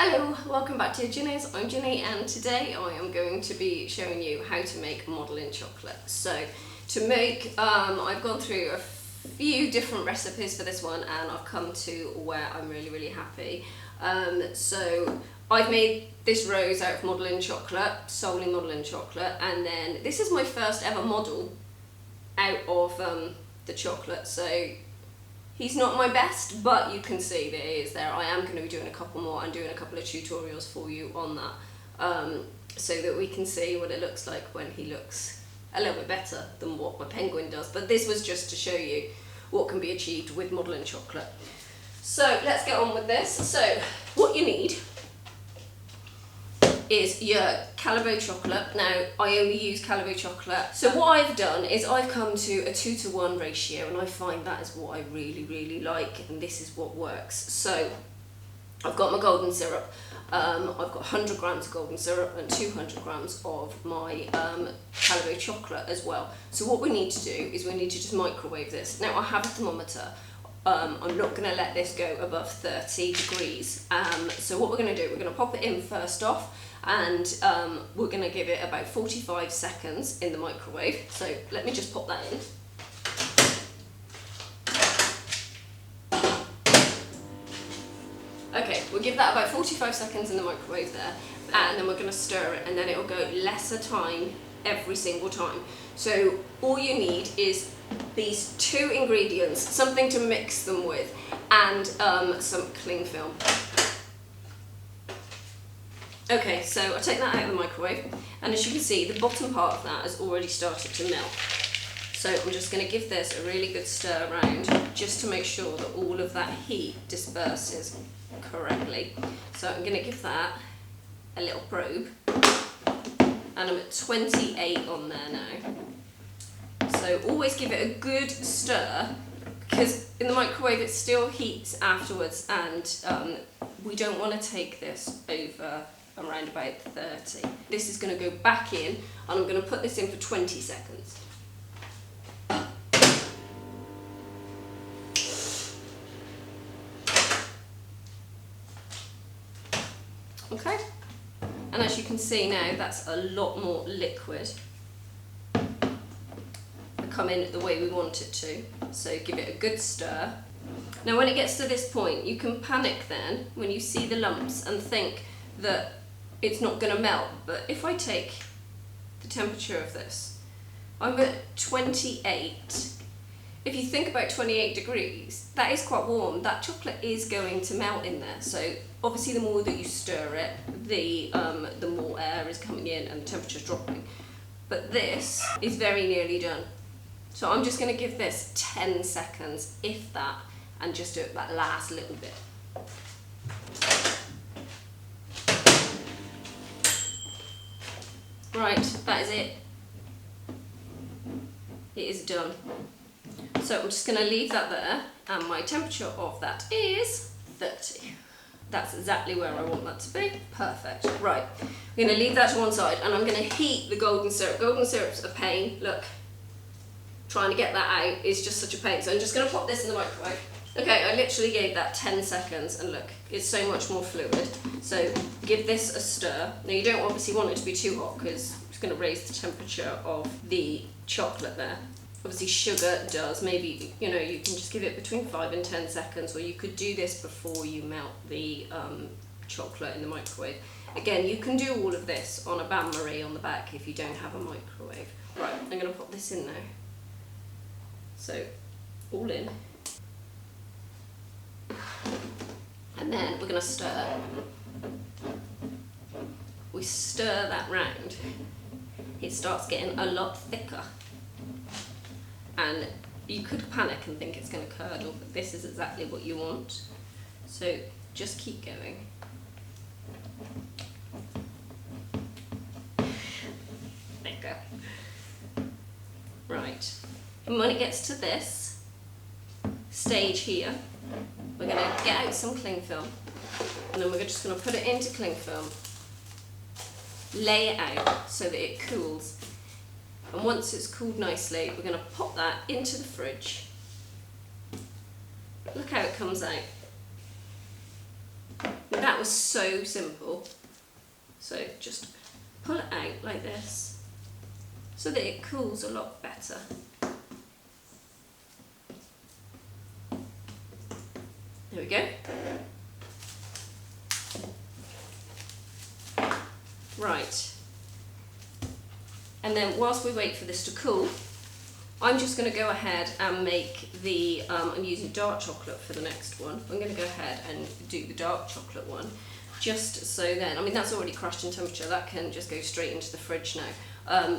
Hello, welcome back to Ginny's. I'm Ginny and today I am going to be showing you how to make modelling chocolate. So to make, I've gone through a few different recipes for this one and I've come to where I'm really happy. So I've made this rose out of modelling chocolate, solely modelling chocolate, and then this is my first ever model out of the chocolate. So he's not my best, but you can see that he is there. I am going to be doing a couple more and doing a couple of tutorials for you on that, so that we can see what it looks like when he looks a little bit better than what my penguin does. But this was just to show you what can be achieved with modelling chocolate. So let's get on with this. So what you need is your Callebaut chocolate. Now I only use Callebaut chocolate, so what I've done is I've come to a 2-to-1 ratio and I find that is what I really like, and this is what works. So I've got my golden syrup, I've got 100 grams of golden syrup and 200 grams of my Callebaut chocolate as well. So what we need to do is we need to just microwave this. Now I have a thermometer. I'm not going to let this go above 30 degrees. So what we're going to do, we're going to pop it in first off, and we're going to give it about 45 seconds in the microwave. So let me just pop that in. Okay, we'll give that about 45 seconds in the microwave there, and then we're going to stir it, and then it will go lesser time every single time. So all you need is these 2 ingredients, something to mix them with, and some cling film. Okay, so I'll take that out of the microwave, and as you can see, the bottom part of that has already started to melt. So I'm just going to give this a really good stir around, just to make sure that all of that heat disperses correctly. So I'm going to give that a little probe, and I'm at 28 on there now. So always give it a good stir, because in the microwave it still heats afterwards, and we don't want to take this over around about 30. This is going to go back in, and I'm going to put this in for 20 seconds. Okay, and as you can see now, that's a lot more liquid. Come in the way we want it to, so give it a good stir. Now when it gets to this point, you can panic then when you see the lumps and think that it's not going to melt, but if I take the temperature of this, I'm at 28. If you think about 28 degrees, that is quite warm. That chocolate is going to melt in there, so obviously the more that you stir it, the more air is coming in and the temperature's dropping. But this is very nearly done. So I'm just going to give this 10 seconds, if that, and just do it that last little bit. Right, that is it. It is done. So I'm just going to leave that there, and my temperature of that is 30. That's exactly where I want that to be. Perfect. Right, I'm going to leave that to one side, and I'm going to heat the golden syrup. Golden syrup's a pain, look. Trying to get that out is just such a pain, so I'm just going to pop this in the microwave. Okay, I literally gave that 10 seconds, and look, it's so much more fluid. So give this a stir. Now you don't obviously want it to be too hot, because it's going to raise the temperature of the chocolate there. Obviously sugar does, maybe, you know, you can just give it between 5 and 10 seconds, or you could do this before you melt the chocolate in the microwave. Again, you can do all of this on a bain-marie on the back if you don't have a microwave. Right, I'm going to pop this in now. So, all in. And then we're going to stir. We stir that round. It starts getting a lot thicker. And you could panic and think it's going to curdle, but this is exactly what you want. So, just keep going. There you go. Right. And when it gets to this stage here, we're going to get out some cling film, and then we're just going to put it into cling film, lay it out so that it cools, and once it's cooled nicely, we're going to pop that into the fridge. Look how it comes out. That was so simple. So just pull it out like this so that it cools a lot better. There we go. Right. And then whilst we wait for this to cool, I'm just going to go ahead and make the, I'm using dark chocolate for the next one. I'm going to go ahead and do the dark chocolate one, just so then, I mean that's already crushed in temperature, that can just go straight into the fridge now.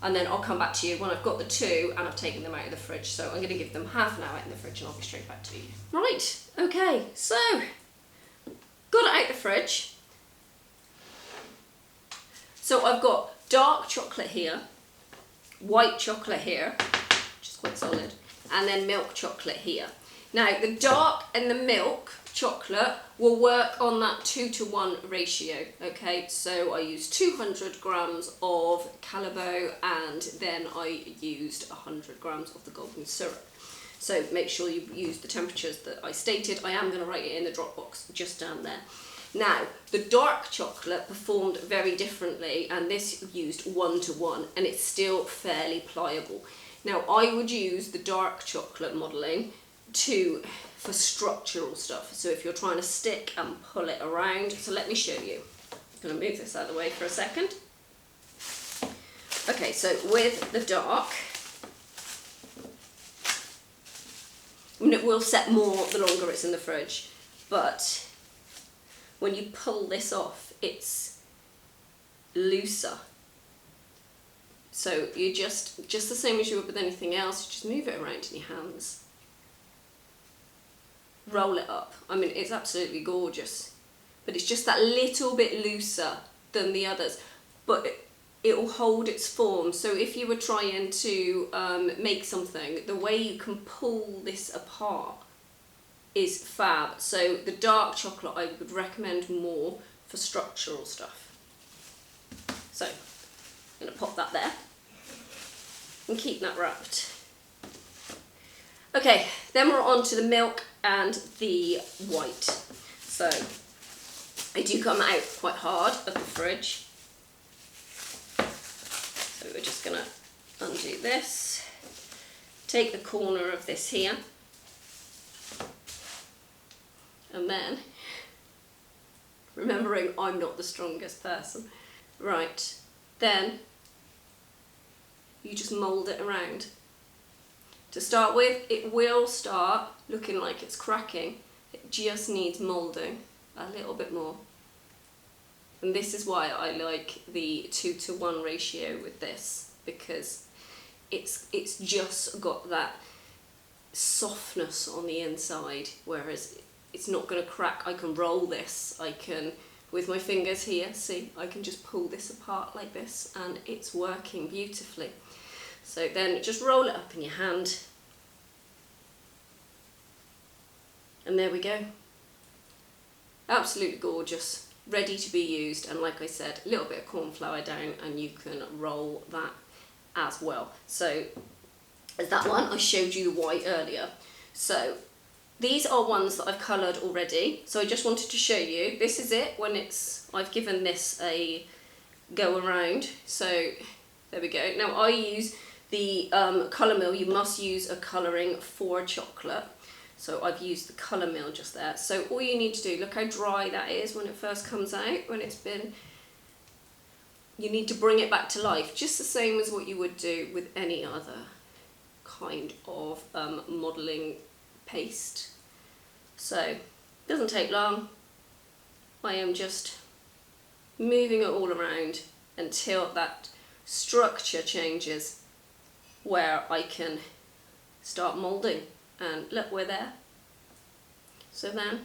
And then I'll come back to you when I've got the two and I've taken them out of the fridge. So I'm going to give them half an hour in the fridge and I'll be straight back to you. Right, okay, so got it out the fridge. So I've got dark chocolate here, white chocolate here, which is quite solid, and then milk chocolate here. Now the dark and the milk chocolate will work on that 2-to-1 ratio, okay? So I used 200 grams of Callebaut and then I used 100 grams of the golden syrup. So make sure you use the temperatures that I stated. I am going to write it in the drop box just down there. Now, the dark chocolate performed very differently, and this used 1-to-1, and it's still fairly pliable. Now, I would use the dark chocolate modelling for structural stuff. So if you're trying to stick and pull it around, so let me show you. I'm going to move this out of the way for a second. Okay, so with the dark, I mean, it will set more the longer it's in the fridge, but when you pull this off, it's looser. So you just the same as you would with anything else, you just move it around in your hands. Roll it up. I mean, it's absolutely gorgeous, but it's just that little bit looser than the others, but it will hold its form. So if you were trying to make something, the way you can pull this apart is fab. So the dark chocolate I would recommend more for structural stuff. So I'm going to pop that there and keep that wrapped. Okay, then we're on to the milk and the white. So they do come out quite hard of the fridge. So we're just going to undo this, take the corner of this here, and then, remembering I'm not the strongest person, right, then you just mould it around. To start with, it will start looking like it's cracking. It just needs moulding a little bit more. And this is why I like the 2-to-1 ratio with this, because it's just got that softness on the inside, whereas it's not going to crack. I can roll this, I can, with my fingers here, see, I can just pull this apart like this and it's working beautifully. So then just roll it up in your hand. And there we go. Absolutely gorgeous, ready to be used. And like I said, a little bit of corn flour down and you can roll that as well. So as that one, I showed you the white earlier. So these are ones that I've coloured already. So I just wanted to show you, this is it when I've given this a go around. So there we go. Now I use the colour mill. You must use a colouring for chocolate. So I've used the colour mill just there. So all you need to do, look how dry that is when it first comes out, when it's been, you need to bring it back to life, just the same as what you would do with any other kind of modelling paste. So it doesn't take long. I am just moving it all around until that structure changes where I can start moulding. And look, we're there. So then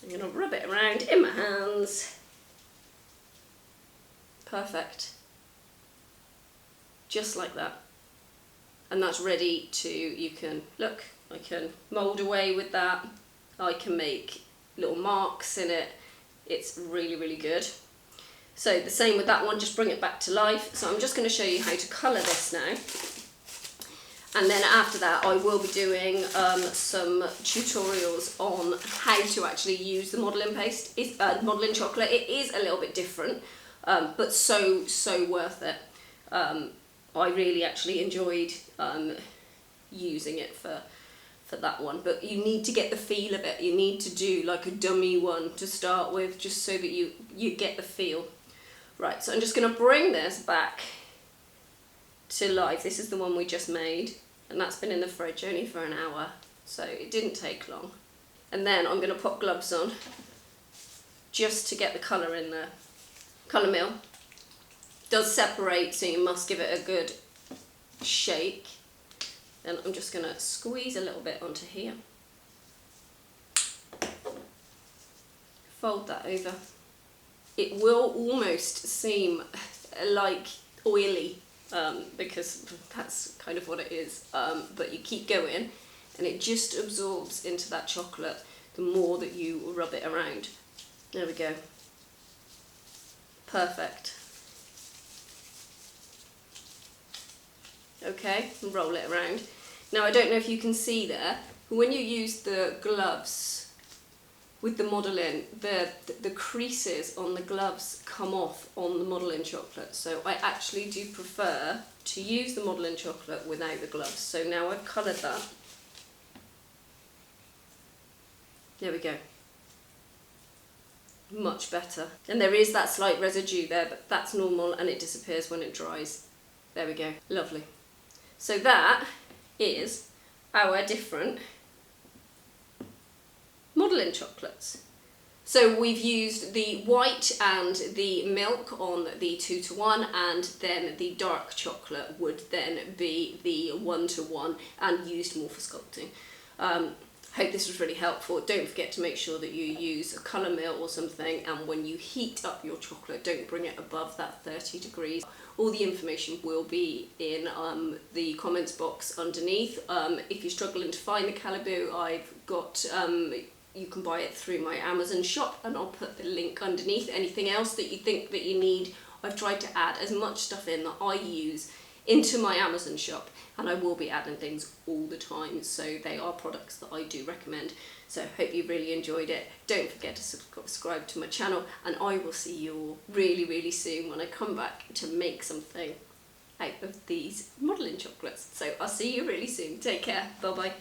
I'm going to rub it around in my hands. Perfect. Just like that. And that's ready to, you can, look, I can mould away with that. I can make little marks in it. It's really, really good. So the same with that one, just bring it back to life. So I'm just going to show you how to colour this now. And then after that, I will be doing some tutorials on how to actually use the modelling paste, modelling chocolate. It is a little bit different, but so worth it. I really actually enjoyed using it for that one, but you need to get the feel of it. You need to do like a dummy one to start with, just so that you get the feel. Right, so I'm just going to bring this back to life. This is the one we just made, and that's been in the fridge only for an hour, so it didn't take long. And then I'm going to pop gloves on just to get the colour in there. Colour mill does separate, so you must give it a good shake. And I'm just going to squeeze a little bit onto here. Fold that over. It will almost seem like oily, because that's kind of what it is, but you keep going and it just absorbs into that chocolate the more that you rub it around. There we go. Perfect. Okay, roll it around. Now I don't know if you can see there, but when you use the gloves with the modelling, the creases on the gloves come off on the modelling chocolate. So I actually do prefer to use the modelling chocolate without the gloves. So now I've coloured that. There we go. Much better. And there is that slight residue there, but that's normal and it disappears when it dries. There we go. Lovely. So that is our different modelling chocolates. So we've used the white and the milk on the 2:1, and then the dark chocolate would then be the 1:1 and used more for sculpting. Hope this was really helpful. Don't forget to make sure that you use a colour mill or something, and when you heat up your chocolate, don't bring it above that 30 degrees. All the information will be in the comments box underneath. If you're struggling to find the Callebaut, I've got, you can buy it through my Amazon shop, and I'll put the link underneath. Anything else that you think that you need, I've tried to add as much stuff in that I use into my Amazon shop, and I will be adding things all the time, so they are products that I do recommend. So hope you really enjoyed it. Don't forget to subscribe to my channel, and I will see you all really soon when I come back to make something out of these modelling chocolates. So I'll see you really soon. Take care. Bye bye.